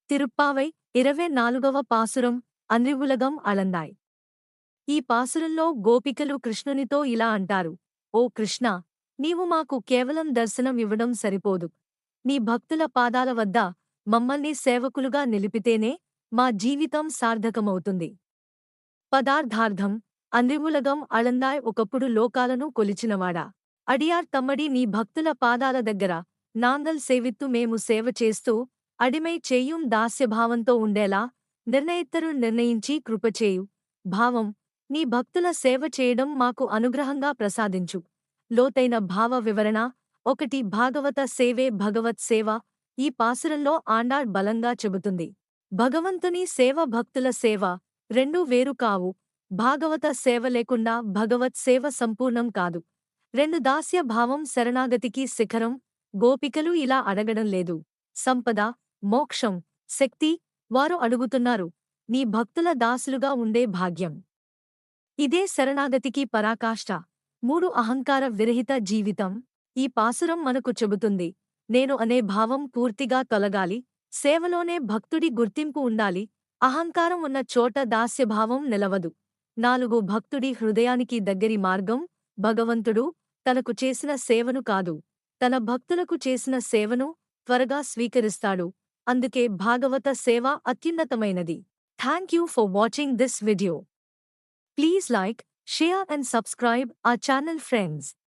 తిరుప్పావై 24వ పాసురం అన్రివులగం అళందాయ్. ఈ పాసురంలో గోపికలు కృష్ణునితో ఇలా అంటారు: ఓ కృష్ణా, నీవు మాకు కేవలం దర్శనం ఇవ్వడం సరిపోదు. నీ భక్తుల పాదాల వద్ద మమ్మల్ని సేవకులుగా నిలిపితేనే మా జీవితం సార్థకమవుతుంది. పదార్థార్థం: అన్రివులగం అళందాయ్ ఒకప్పుడు లోకాలను కొలిచినవాడా. అడియార్ తమ్మడి నీ భక్తుల పాదాల దగ్గర నాంగల్ సేవిత్తు మేము సేవ చేస్తూ అడిమై చేయుం దాస్యభావంతో ఉండేలా నిర్ణయిత్తరు నిర్ణయించి కృపచేయు. భావం: నీ భక్తుల సేవ చేయడం మాకు అనుగ్రహంగా ప్రసాదించు. లోతైన భావ వివరణ: 1 భాగవత సేవే భగవత్ సేవ. ఈ పాసురంలో ఆండాళ్ బలంగా చెబుతుంది: భగవంతుని సేవ భక్తుల సేవ రెండూ వేరు కావు. భాగవత సేవ లేకుండా భగవత్ సేవ సంపూర్ణం కాదు. 2 దాస్య భావం శరణాగతికి శిఖరం. గోపికలు ఇలా అడగడం లేదు సంపద, మోక్షం, శక్తి. వారు అడుగుతున్నారు నీ భక్తుల దాసులుగా ఉండే భాగ్యం. ఇదే శరణాగతికి పరాకాష్ఠ. 3 అహంకార విరహిత జీవితం. ఈ పాసురం మనకు చెబుతుంది నేను అనే భావం పూర్తిగా తొలగాలి. సేవలోనే భక్తుడి గుర్తింపు ఉండాలి. అహంకారం ఉన్న చోట దాస్యభావం నిలవదు. 4 భక్తుడి హృదయానికి దగ్గరి మార్గం: భగవంతుడు తనకు చేసిన సేవను కాదు, తన భక్తులకు చేసిన సేవను త్వరగా స్వీకరిస్తాడు. అందుకే భాగవత సేవ అత్యున్నతమైనది. Thank you for watching this video. Please like, share and subscribe our channel friends.